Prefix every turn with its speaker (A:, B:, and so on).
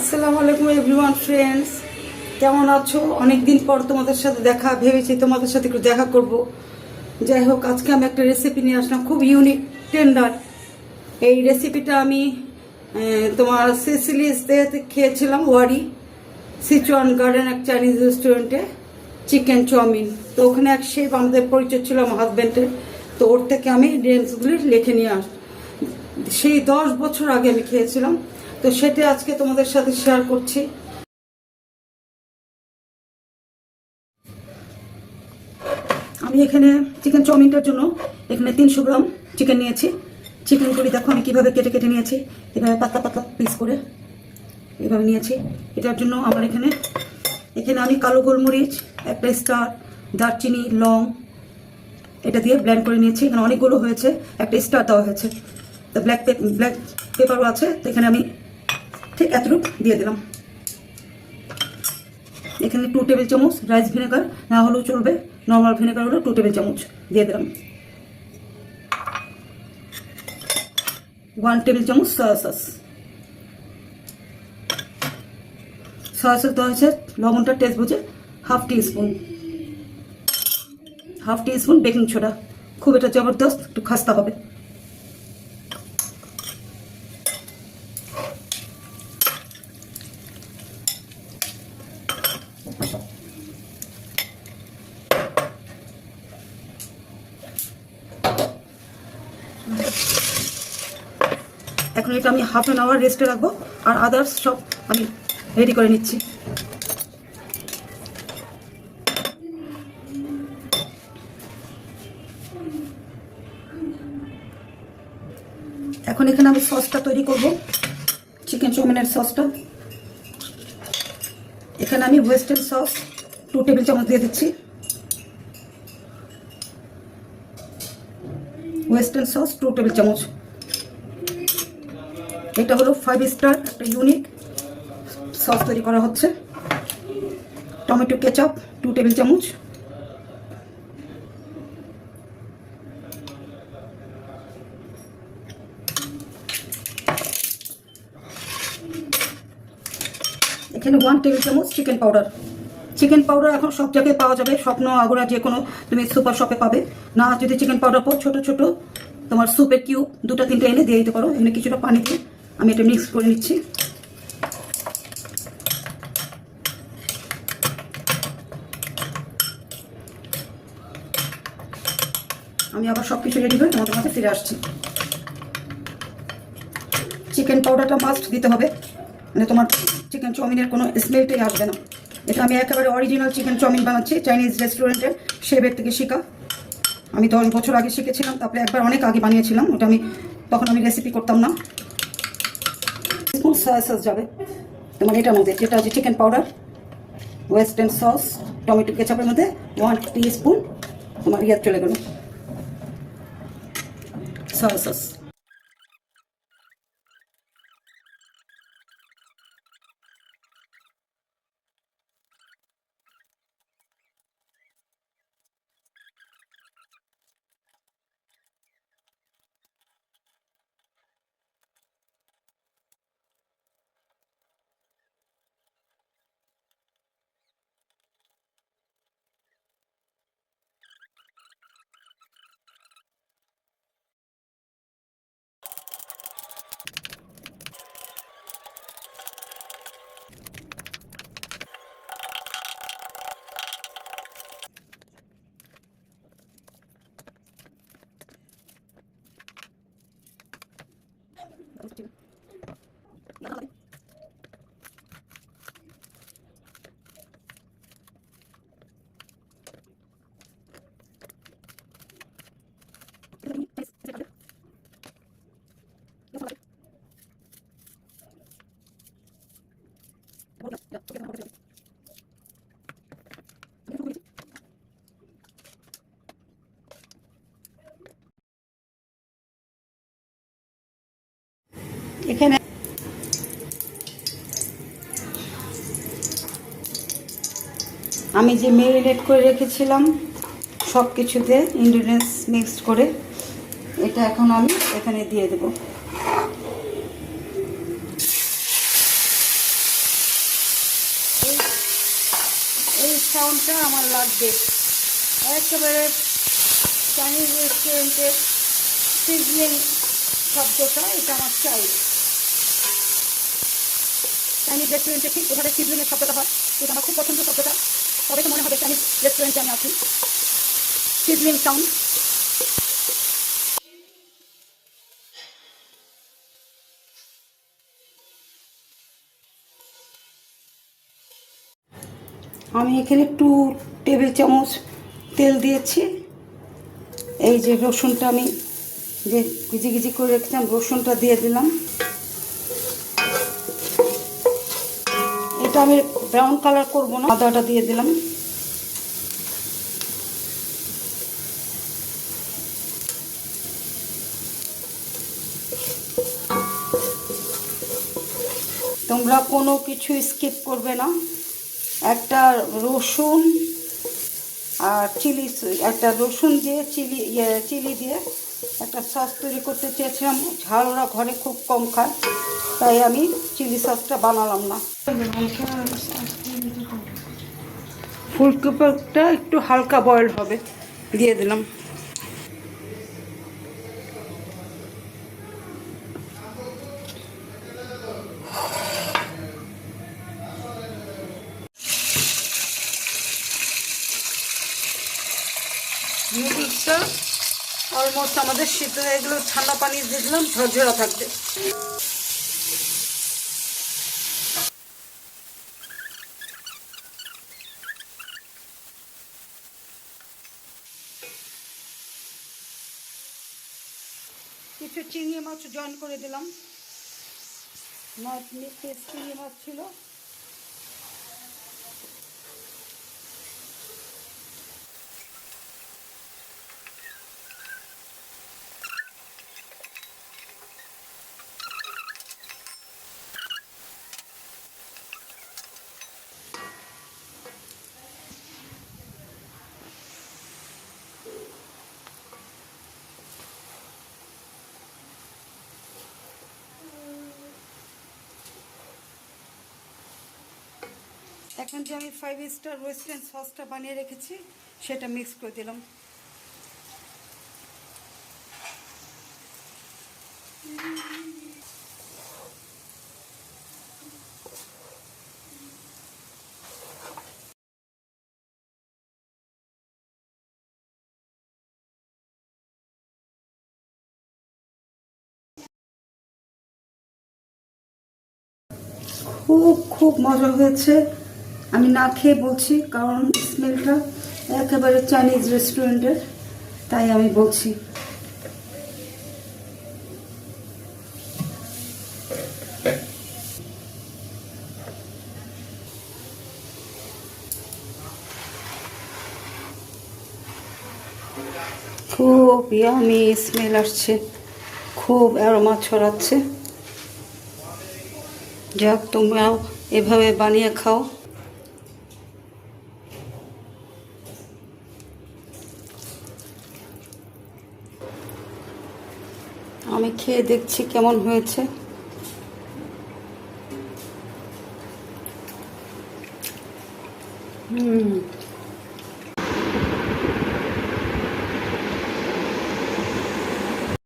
A: আসসালামু আলাইকুম everyone friends, কেমন আছো? অনেক দিন পর তোমাদের সাথে দেখা, ভেবেছি তোমাদের সাথে একটু দেখা করব। যাই হোক, আজকে আমি একটা রেসিপি নিয়ে আসলাম, খুব ইউনিক, টেন্ডার। এই রেসিপিটা আমি তোমার সিসিলিসতে খেয়েছিলাম, ওয়ারি সিচুয়ান গার্ডেন, এক চাইনিজ রেস্টুরেন্টে, চিকেন চাউমিন। তো ওখানে এক শেফ আমাদের পরিচয় ছিল আমার হাজব্যান্ডের। তো ওর থেকে আমি ইনগ্রেডিয়েন্টসগুলি লিখে নিয়ে সেই 10 বছর আগে আমি খেয়েছিলাম। তো সেটা আজকে তোমাদের সাথে শেয়ার করছি। আমি এখানে চিকেন চাউমিনটার জন্য এখানে 300 গ্রাম চিকেন নিয়েছি। চিকেনগুলি দেখো আমি কিভাবে কেটে কেটে নিয়েছি, এভাবে পাতলা পাতলা পিস করে এভাবে নিয়েছি। এটার জন্য আমার এখানে আমি কালো গোলমরিচ, একটা স্টার, দারচিনি, লং, এটা দিয়ে ব্লেন্ড করে নিয়েছি। এখানে অনেকগুলো হয়েছে, একটা স্টার দেওয়া হয়েছে। তো ব্ল্যাক পেপারও আছে, তো এখানে আমি ঠিক এতটুকু দিয়ে দিলাম। এখানে 2 টেবিল চামচ রাইস ভিনেগার, না হলেও চলবে, নর্মাল ভিনেগার হলো 2 টেবিল চামচ দিয়ে দিলাম। 1 টেবিল চামচ সয়া সস দেওয়া হয়েছে। লবণটা টেস্ট বুঝে হাফ টি স্পুন বেকিং সোডা, খুব এটা জবরদস্ত, একটু খাস্তা হবে। এখন এটা আমি হাফ অ্যান আওয়ার রেস্টে রাখবো, আর আদার্স সব আমি রেডি করে নিচ্ছি। এখন এখানে আমি সসটা তৈরি করব, চিকেন চাউমিনের সসটা। এখানে আমি ওয়েস্টার্ন সস 2 টেবিল চামচ দিয়ে দিচ্ছি। ওয়েস্টার্ন সস 2 টেবিল চামচ। এটা হলো 5 স্টার একটা ইউনিক সস তৈরি করা হচ্ছে। টমেটো কেচাপ 2 টেবিল চামচ। এখানে 1 টেবিল চামচ চিকেন পাউডার। চিকেন পাউডার এখন সব জায়গায় পাওয়া যাবে, স্বপ্ন, আগরা, যে কোনো তুমি সুপার শপে পাবে। না যদি চিকেন পাউডার পাও, ছোট ছোট তোমার সুপের কিউব 2-3টা এনে দিয়ে দিতে পারো। এখানে কিছুটা পানি দিয়ে আমি এটা মিক্স করে নিচ্ছি। আমি আবার সব কিছু রেডি করে তোমাদের কাছে ফিরে আসছি। চিকেন পাউডারটা মাস্ট দিতে হবে, মানে তোমার চিকেন চাউমিনের কোনো স্মেলটাই আসবে না। এটা আমি একেবারে অরিজিনাল চিকেন চাউমিন বানাচ্ছি, চাইনিজ রেস্টুরেন্টের শেফের থেকে শেখা। আমি 10 বছর আগে শিখেছিলাম, তারপরে একবার অনেক আগে বানিয়েছিলাম ওটা। তখন আমি রেসিপি করতাম না। স্পুন সয়া সস যাবে তোমার এটার মধ্যে, যেটা হচ্ছে chicken powder, western sauce, tomato কেচাপের মধ্যে 1 টিস্পুন তোমার চলে গেল সয়া সস। এখানে আমি যে ম্যারিনেট করে রেখেছিলাম সব কিছুতে ইনগ্রেডিয়েন্টস মিক্সড করে, এটা এখন আমি এখানে দিয়ে দেব। সাউন্ডটা আমার লাগবে, একেবারে চাইনিজ রেস্টুরেন্টের সিজনিং শব্দটা এটা আমার চাই। চাইনিজ রেস্টুরেন্টে ঠিক ওখানে সিজনিংয়ের শব্দটা হয়, এটা আমার খুব পছন্দ শব্দটা, তবে তো মনে হবে চাইনিজ রেস্টুরেন্টে আমি আছি। Seasoning sound. আমি এখানে 2 টেবিল চামচ তেল দিয়েছি। এই যে রসুনটা আমি যে গিজি গিজি করে রেখেছিলাম, রসুনটা দিয়ে দিলাম। এটা আমি ব্রাউন কালার করব না, আদাটা দিয়ে দিলাম। তোমরা কোনো কিছু স্কিপ করবে না। একটা রসুন আর চিলি, একটা রসুন দিয়ে চিলি দিয়ে একটা সস তৈরি করতে চেয়েছিলাম। ঝাল ওরা ঘরে খুব কম খায়, তাই আমি চিলি সসটা বানালাম না। ফুলকপিটা একটু হালকা বয়েল হবে, দিয়ে দিলাম। নুডলসটা অলমোস্ট আমাদের সিদ্ধ হয়ে গেল, ঠান্ডা পানি দিয়ে দিলাম, ঝরঝরা থাকবে। কিছু চিংড়ি মাছ জয়েন করে দিলাম, চিংড়ি মাছ ছিল। এখন যে আমি 5 স্টার ওয়েস্টার্ন সসটা বানিয়ে রেখেছি সেটা মিক্স করে দিলাম। খুব খুব মজা হয়েছে, আমি না খেয়ে বলছি, কারণ স্মেলটা একেবারে চাইনিজ রেস্টুরেন্টের, তাই আমি বলছি। খুব ইয়ামি স্মেল আসছে, খুব অ্যারোমা ছড়াচ্ছে। যাক, তোমরাও এভাবে বানিয়ে খাও। আমি খেয়ে দেখছি কেমন হয়েছে।